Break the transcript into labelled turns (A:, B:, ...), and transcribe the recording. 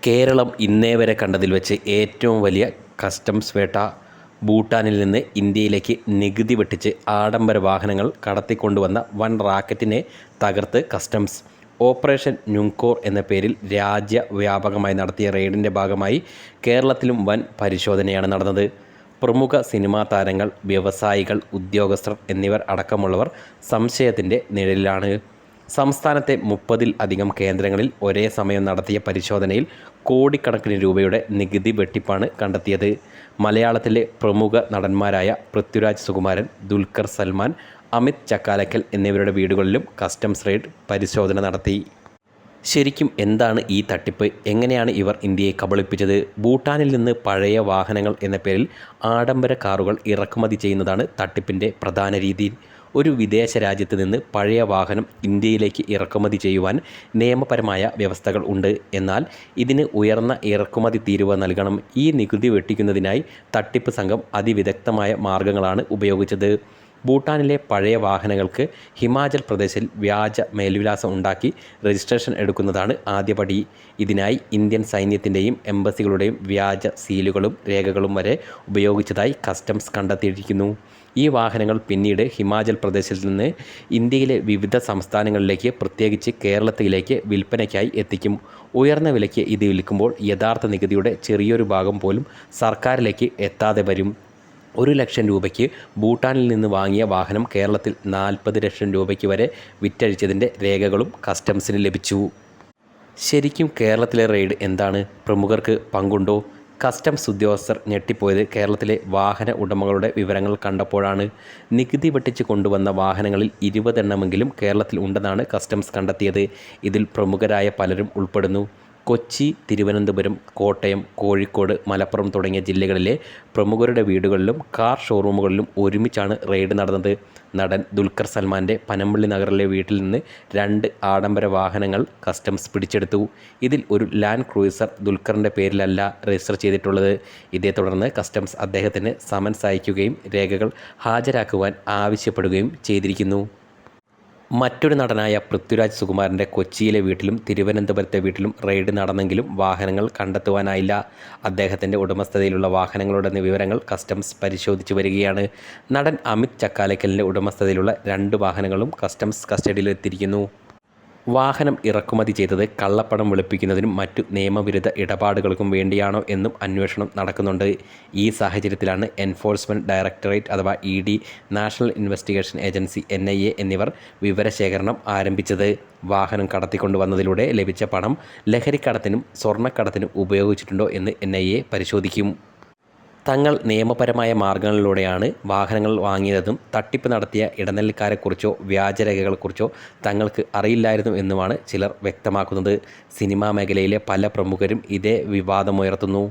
A: കേരളം ഇന്നേ വരെ കണ്ടതിൽ വെച്ച് ഏറ്റവും വലിയ കസ്റ്റംസ് വേട്ട. ഭൂട്ടാനിൽ നിന്ന് ഇന്ത്യയിലേക്ക് നികുതി വെട്ടിച്ച് ആഡംബര വാഹനങ്ങൾ കടത്തിക്കൊണ്ടുവന്ന വൻ റാക്കറ്റിനെ തകർത്ത് കസ്റ്റംസ്. ഓപ്പറേഷൻ ന്യൂക്കോർ എന്ന പേരിൽ രാജ്യവ്യാപകമായി നടത്തിയ റെയ്ഡിൻ്റെ ഭാഗമായി കേരളത്തിലും വൻ പരിശോധനയാണ് നടന്നത്. പ്രമുഖ സിനിമാ താരങ്ങൾ, വ്യവസായികൾ, ഉദ്യോഗസ്ഥർ എന്നിവർ അടക്കമുള്ളവർ സംശയത്തിൻ്റെ നിഴലിലാണ്. സംസ്ഥാനത്തെ 30-ൽ അധികം കേന്ദ്രങ്ങളിൽ ഒരേ സമയം നടത്തിയ പരിശോധനയിൽ കോടിക്കണക്കിന് രൂപയുടെ നികുതി വെട്ടിപ്പാണ് കണ്ടെത്തിയത്. മലയാളത്തിലെ പ്രമുഖ നടന്മാരായ പൃഥ്വിരാജ് സുകുമാരൻ, ദുൽഖർ സൽമാൻ, അമിത് ചക്കാലക്കൽ എന്നിവരുടെ വീടുകളിലും കസ്റ്റംസ് റെയ്ഡ് പരിശോധന നടത്തി. ശരിക്കും എന്താണ് ഈ തട്ടിപ്പ്? എങ്ങനെയാണ് ഇവർ ഇന്ത്യയെ കബളിപ്പിച്ചത്? ഭൂട്ടാനിൽ നിന്ന് പഴയ വാഹനങ്ങൾ എന്ന പേരിൽ ആഡംബര കാറുകൾ ഇറക്കുമതി ചെയ്യുന്നതാണ് തട്ടിപ്പിൻ്റെ പ്രധാന രീതി. ഒരു വിദേശ രാജ്യത്ത് നിന്ന് പഴയ വാഹനം ഇന്ത്യയിലേക്ക് ഇറക്കുമതി ചെയ്യുവാൻ നിയമപരമായ വ്യവസ്ഥകൾ ഉണ്ട്. എന്നാൽ ഇതിന് ഉയർന്ന ഇറക്കുമതി തീരുവ നൽകണം. ഈ നികുതി വെട്ടിക്കുന്നതിനായി തട്ടിപ്പ് സംഘം അതിവിദഗ്ധമായ മാർഗങ്ങളാണ് ഉപയോഗിച്ചത്. ഭൂട്ടാനിലെ പഴയ വാഹനങ്ങൾക്ക് ഹിമാചൽ പ്രദേശിൽ വ്യാജ മേൽവിലാസം ഉണ്ടാക്കി രജിസ്ട്രേഷൻ എടുക്കുന്നതാണ് ആദ്യപടി. ഇതിനായി ഇന്ത്യൻ സൈന്യത്തിൻ്റെയും എംബസികളുടെയും വ്യാജ സീലുകളും രേഖകളും വരെ ഉപയോഗിച്ചതായി കസ്റ്റംസ് കണ്ടെത്തിയിരിക്കുന്നു. ഈ വാഹനങ്ങൾ പിന്നീട് ഹിമാചൽ പ്രദേശിൽ നിന്ന് ഇന്ത്യയിലെ വിവിധ സംസ്ഥാനങ്ങളിലേക്ക്, പ്രത്യേകിച്ച് കേരളത്തിലേക്ക് വിൽപ്പനയ്ക്കായി എത്തിക്കും. ഉയർന്ന വിലയ്ക്ക് ഇത് വിൽക്കുമ്പോൾ യഥാർത്ഥ നികുതിയുടെ ചെറിയൊരു ഭാഗം പോലും സർക്കാരിലേക്ക് എത്താതെ വരും. 1 ലക്ഷം രൂപയ്ക്ക് ഭൂട്ടാനിൽ നിന്ന് വാങ്ങിയ വാഹനം കേരളത്തിൽ 40 ലക്ഷം രൂപയ്ക്ക് വരെ വിറ്റഴിച്ചതിൻ്റെ രേഖകളും കസ്റ്റംസിന് ലഭിച്ചു. ശരിക്കും കേരളത്തിലെ റെയ്ഡ് എന്താണ്? പ്രമുഖർക്ക് പങ്കുണ്ടോ? കസ്റ്റംസ് ഉദ്യോഗസ്ഥർ ഞെട്ടിപ്പോയത് കേരളത്തിലെ വാഹന ഉടമകളുടെ വിവരങ്ങൾ കണ്ടപ്പോഴാണ്. നികുതി വെട്ടിച്ച് കൊണ്ടുവന്ന വാഹനങ്ങളിൽ 20 എണ്ണമെങ്കിലും കേരളത്തിൽ ഉണ്ടെന്നാണ് കസ്റ്റംസ് കണ്ടെത്തിയത്. ഇതിൽ പ്രമുഖരായ പലരും ഉൾപ്പെടുന്നു. കൊച്ചി, തിരുവനന്തപുരം, കോട്ടയം, കോഴിക്കോട്, മലപ്പുറം തുടങ്ങിയ ജില്ലകളിലെ പ്രമുഖരുടെ വീടുകളിലും കാർ ഷോറൂമുകളിലും ഒരുമിച്ചാണ് റെയ്ഡ് നടന്നത്. നടൻ ദുൽഖർ സൽമാൻ്റെ പനമ്പള്ളി നഗറിലെ വീട്ടിൽ നിന്ന് 2 ആഡംബര വാഹനങ്ങൾ കസ്റ്റംസ് പിടിച്ചെടുത്തു. ഇതിൽ ഒരു ലാൻഡ് ക്രൂയിസർ ദുൽഖറിൻ്റെ പേരിലല്ല രജിസ്റ്റർ ചെയ്തിട്ടുള്ളത്. ഇതേ തുടർന്ന് കസ്റ്റംസ് അദ്ദേഹത്തിന് സമൻസ് അയക്കുകയും രേഖകൾ ഹാജരാക്കുവാൻ ആവശ്യപ്പെടുകയും ചെയ്തിരിക്കുന്നു. മറ്റൊരു നടനായ പൃഥ്വിരാജ് സുകുമാരൻ്റെ കൊച്ചിയിലെ വീട്ടിലും തിരുവനന്തപുരത്തെ വീട്ടിലും റെയ്ഡ് നടന്നെങ്കിലും വാഹനങ്ങൾ കണ്ടെത്തുവാനായില്ല. അദ്ദേഹത്തിൻ്റെ ഉടമസ്ഥതയിലുള്ള വാഹനങ്ങളുടെ വിവരങ്ങൾ കസ്റ്റംസ് പരിശോധിച്ചു വരികയാണ്. നടൻ അമിത് ചക്കാലക്കലിൻ്റെ ഉടമസ്ഥതയിലുള്ള 2 വാഹനങ്ങളും കസ്റ്റംസ് കസ്റ്റഡിയിലെത്തിയിരിക്കുന്നു. വാഹനം ഇറക്കുമതി ചെയ്തത് കള്ളപ്പണം വെളുപ്പിക്കുന്നതിനും മറ്റു നിയമവിരുദ്ധ ഇടപാടുകൾക്കും വേണ്ടിയാണോ എന്നും അന്വേഷണം നടക്കുന്നുണ്ട്. ഈ സാഹചര്യത്തിലാണ് എൻഫോഴ്സ്മെൻറ്റ് ഡയറക്ടറേറ്റ് അഥവാ ED, national investigation agency NIA എന്നിവർ വിവരശേഖരണം ആരംഭിച്ചത്. വാഹനം കടത്തിക്കൊണ്ടുവന്നതിലൂടെ ലഭിച്ച പണം ലഹരിക്കടത്തിനും സ്വർണ്ണക്കടത്തിനും ഉപയോഗിച്ചിട്ടുണ്ടോ എന്ന് NIA പരിശോധിക്കും. തങ്ങൾ നിയമപരമായ മാർഗങ്ങളിലൂടെയാണ് വാഹനങ്ങൾ വാങ്ങിയതെന്നും തട്ടിപ്പ് നടത്തിയ ഇടനിലക്കാരെക്കുറിച്ചോ വ്യാജരേഖകളെക്കുറിച്ചോ തങ്ങൾക്ക് അറിയില്ലായിരുന്നു എന്നുമാണ് ചിലർ വ്യക്തമാക്കുന്നത്. സിനിമാ മേഖലയിലെ പല പ്രമുഖരും ഇതേ വിവാദമുയർത്തുന്നു.